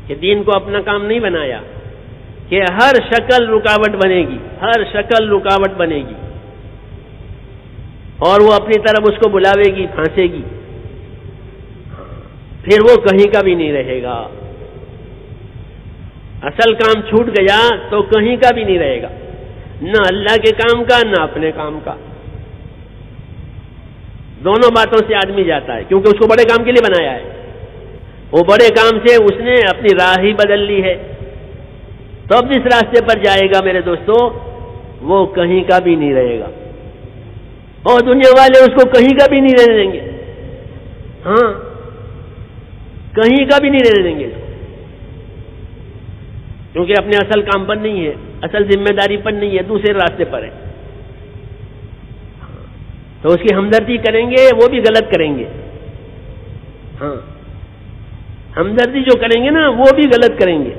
کہ دین کو اپنا کام نہیں بنایا کہ ہر شکل رکاوٹ بنے گی، ہر شکل رکاوٹ بنے گی، اور وہ اپنی طرف اس کو بلاوے گی، پھانسے گی، پھر وہ کہیں کا بھی نہیں رہے گا۔ اصل کام چھوٹ گیا تو کہیں کا بھی نہیں رہے گا، نہ اللہ کے کام کا نہ اپنے کام کا۔ دونوں باتوں سے آدمی جاتا ہے، کیونکہ اس کو بڑے کام کے لیے بنایا ہے، وہ بڑے کام سے اس نے اپنی راہ ہی بدل لی ہے، تو اب جس راستے پر جائے گا میرے دوستو وہ کہیں کا بھی نہیں رہے گا، اور دنیا والے اس کو کہیں کا بھی نہیں رہنے دیں گے، ہاں کہیں کا بھی نہیں رہنے دیں گے، کیونکہ اپنے اصل کام پر نہیں ہے، اصل ذمہ داری پر نہیں ہے، دوسرے راستے پر ہے، تو اس کی ہمدردی کریں گے وہ بھی غلط کریں گے، ہاں ہمدردی جو کریں گے نا وہ بھی غلط کریں گے۔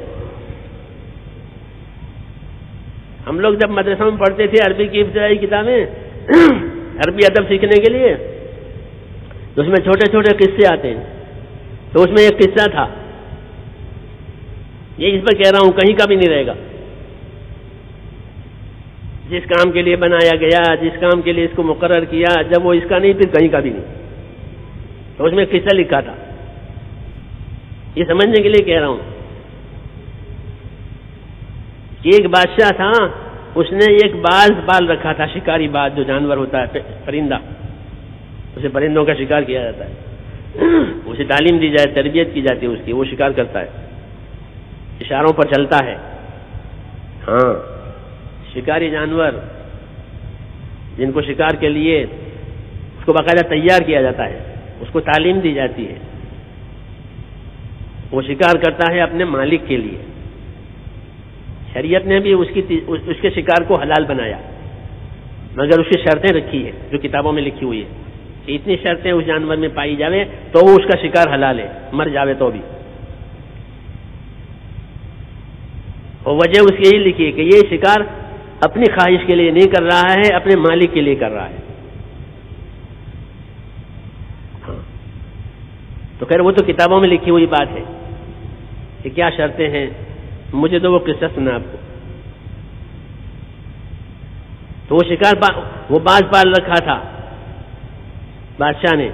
ہم لوگ جب مدرسہ میں پڑھتے تھے عربی کی ابتدائی کتابیں عربی ادب سیکھنے کے لیے، تو اس میں چھوٹے چھوٹے قصے آتے ہیں، تو اس میں ایک قصہ تھا، یہ اس پر کہہ رہا ہوں کہیں کا بھی نہیں رہے گا، جس کام کے لیے بنایا گیا، جس کام کے لیے اس کو مقرر کیا، جب وہ اس کا نہیں پھر کہیں کا بھی نہیں، تو اس میں ایک قصہ لکھا تھا، یہ سمجھنے کے لیے کہہ رہا ہوں کہ ایک بادشاہ تھا، اس نے ایک باز پال رکھا تھا، شکاری باز جو جانور ہوتا ہے پرندہ، اسے پرندوں کا شکار کیا جاتا ہے، اسے تعلیم دی جائے، تربیت کی جاتی ہے اس کی، وہ شکار کرتا ہے، اشاروں پر چلتا ہے، ہاں شکاری جانور جن کو شکار کے لیے اس کو باقاعدہ تیار کیا جاتا ہے، اس کو تعلیم دی جاتی ہے، وہ شکار کرتا ہے اپنے مالک کے لیے۔ شریعت نے بھی اس کے شکار کو حلال بنایا، مگر اس کی شرطیں رکھی ہے جو کتابوں میں لکھی ہوئی ہے کہ اتنی شرطیں اس جانور میں پائی جاوے تو وہ اس کا شکار حلال ہے، مر جاوے تو بھی۔ اور وجہ اس کی یہی لکھی ہے کہ یہ شکار اپنی خواہش کے لیے نہیں کر رہا ہے، اپنے مالک کے لیے کر رہا ہے، ہاں تو خیر وہ تو کتابوں میں لکھی ہوئی بات ہے کہ کیا شرطیں ہیں، مجھے تو وہ قصہ سنا آپ کو۔ تو وہ شکار وہ باز پال رکھا تھا بادشاہ نے،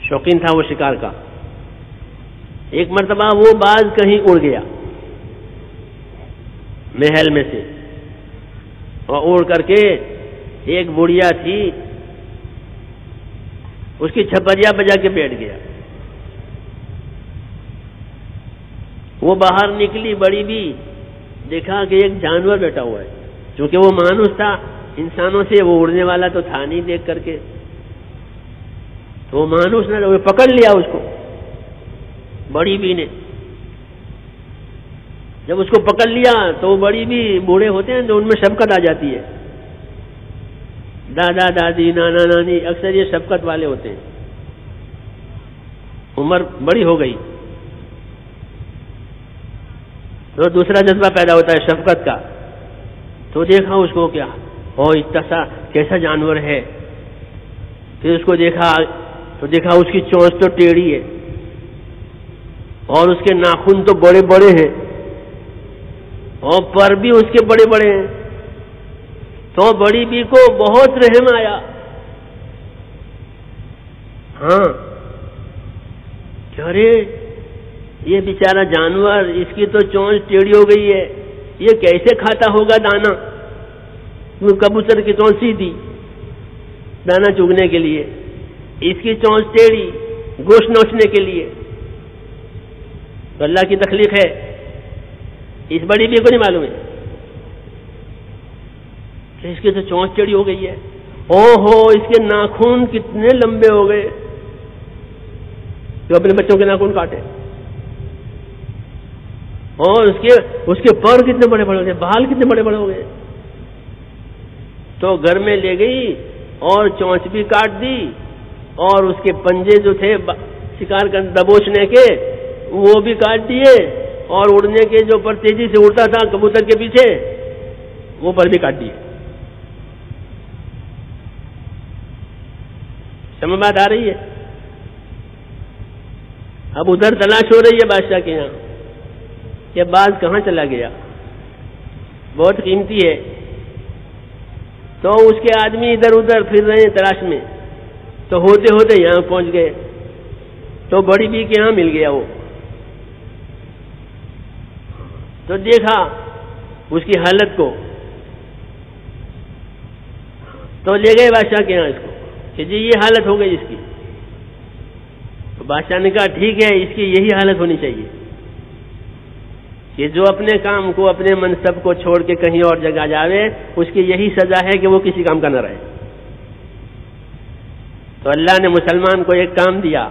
شوقین تھا وہ شکار کا۔ ایک مرتبہ وہ باز کہیں اڑ گیا محل میں سے، اور اڑ کر کے ایک بڑھیا تھی اس کی چھپریا بجا کے بیٹھ گیا۔ وہ باہر نکلی بڑی بھی، دیکھا کہ ایک جانور بیٹھا ہوا ہے، چونکہ وہ مانوس تھا انسانوں سے، وہ اڑنے والا تو تھا نہیں، دیکھ کر کے تو وہ مانوس نہ وہ پکڑ لیا اس کو بڑی بی نے۔ جب اس کو پکڑ لیا تو وہ بڑی بھی بوڑھے ہوتے ہیں تو ان میں شفقت آ جاتی ہے، دادا دادی نانا نانی اکثر یہ شفقت والے ہوتے ہیں، عمر بڑی ہو گئی تو دوسرا جذبہ پیدا ہوتا ہے شفقت کا، تو دیکھا اس کو کیا اتنا کیسا جانور ہے، پھر اس کو دیکھا تو دیکھا اس کی چونچ تو ٹیڑھی ہے اور اس کے ناخن تو بڑے بڑے ہیں اور پر بھی اس کے بڑے بڑے ہیں، تو بڑی بی کو بہت رحم آیا، ہاں کہ ارے یہ بیچارہ جانور، اس کی تو چونچ ٹیڑھی ہو گئی ہے، یہ کیسے کھاتا ہوگا دانا، کبوتر کی چونچ سیدھی دانا چگنے کے لیے، اس کی چونچ ٹیڑھی گوشت نوچنے کے لیے، تو اللہ کی تخلیق ہے، اس بڑی بی کو نہیں معلوم ہے کہ اس کی تو چونچ ٹیڑھی ہو گئی ہے، او ہو اس کے ناخن کتنے لمبے ہو گئے، جو اپنے بچوں کے ناخن کاٹے، اور اس کے پر کتنے بڑے بڑے ہو گئے، بال کتنے بڑے بڑے ہو گئے، تو گھر میں لے گئی اور چونچ بھی کاٹ دی اور اس کے پنجے جو تھے شکار کر دبوچنے کے وہ بھی کاٹ دیے، اور اڑنے کے جو پر تیزی سے اڑتا تھا کبوتر کے پیچھے وہ پر بھی کاٹ دیے۔ سمجھ بات آ رہی ہے؟ اب ادھر تلاش ہو رہی ہے بادشاہ کے یہاں، یہ باز کہاں چلا گیا، بہت قیمتی ہے۔ تو اس کے آدمی ادھر ادھر پھر رہے ہیں تلاش میں، تو ہوتے ہوتے یہاں پہنچ گئے، تو بڑی بی کے یہاں مل گیا وہ، تو دیکھا اس کی حالت کو، تو لے گئے بادشاہ کے یہاں اس کو کہ جی یہ حالت ہو گئی اس کی۔ تو بادشاہ نے کہا ٹھیک ہے، اس کی یہی حالت ہونی چاہیے کہ جو اپنے کام کو، اپنے منصب کو چھوڑ کے کہیں اور جگہ جاوے، اس کی یہی سزا ہے کہ وہ کسی کام کا نہ رہے۔ تو اللہ نے مسلمان کو ایک کام دیا،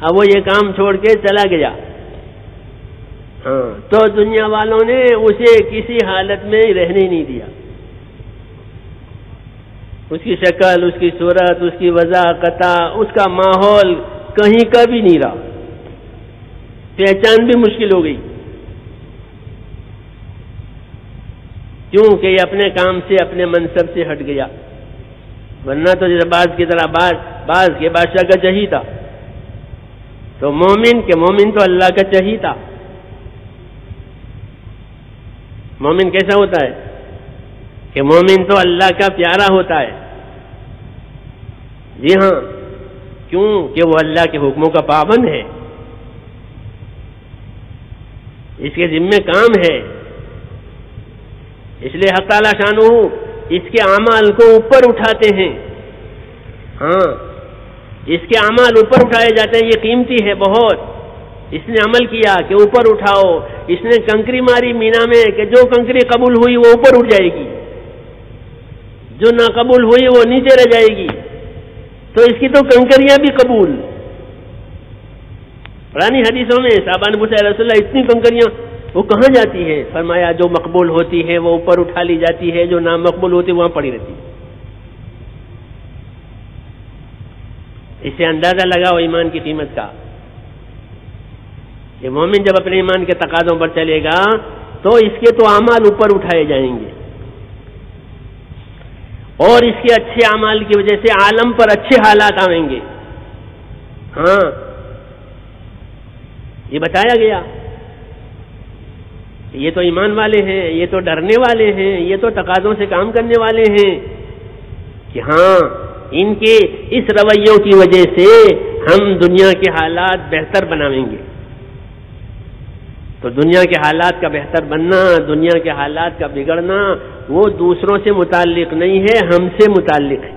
اب وہ یہ کام چھوڑ کے چلا گیا، ہاں، تو دنیا والوں نے اسے کسی حالت میں رہنے نہیں دیا، اس کی شکل، اس کی صورت، اس کی وضاحت، اس کا ماحول کہیں کا بھی نہیں رہا، پہچان بھی مشکل ہو گئی، کیونکہ یہ اپنے کام سے، اپنے منصب سے ہٹ گیا۔ ورنہ تو جیسے باز کی طرح باز کے بادشاہ کا چہی تھا، تو مومن تو اللہ کا چہی تھا۔ مومن کیسا ہوتا ہے کہ مومن تو اللہ کا پیارا ہوتا ہے، جی ہاں، کیوں کہ وہ اللہ کے حکموں کا پابند ہے، اس کے ذمہ کام ہے، اس لیے حق تعالی شانہ اس کے اعمال کو اوپر اٹھاتے ہیں، ہاں، اس کے اعمال اوپر اٹھائے جاتے ہیں، یہ قیمتی ہے بہت۔ اس نے عمل کیا کہ اوپر اٹھاؤ، اس نے کنکری ماری مینا میں کہ جو کنکری قبول ہوئی وہ اوپر اٹھ جائے گی، جو نہ قبول ہوئی وہ نیچے رہ جائے گی، تو اس کی تو کنکریاں بھی قبول۔ پرانی حدیثوں میں صحابہ نے پوچھا رسول اللہ اتنی کنکریاں وہ کہاں جاتی ہے؟ فرمایا جو مقبول ہوتی ہے وہ اوپر اٹھا لی جاتی ہے، جو نا مقبول ہوتی ہے وہاں پڑی رہتی ہے۔ اس سے اندازہ لگاؤ ایمان کی قیمت کا، کہ مومن جب اپنے ایمان کے تقاضوں پر چلے گا تو اس کے تو اعمال اوپر اٹھائے جائیں گے، اور اس کے اچھے اعمال کی وجہ سے عالم پر اچھے حالات آئیں گے۔ ہاں، یہ بتایا گیا، یہ تو ایمان والے ہیں، یہ تو ڈرنے والے ہیں، یہ تو تقاضوں سے کام کرنے والے ہیں، کہ ہاں ان کے اس رویوں کی وجہ سے ہم دنیا کے حالات بہتر بنائیں گے۔ تو دنیا کے حالات کا بہتر بننا، دنیا کے حالات کا بگڑنا، وہ دوسروں سے متعلق نہیں ہے، ہم سے متعلق ہے۔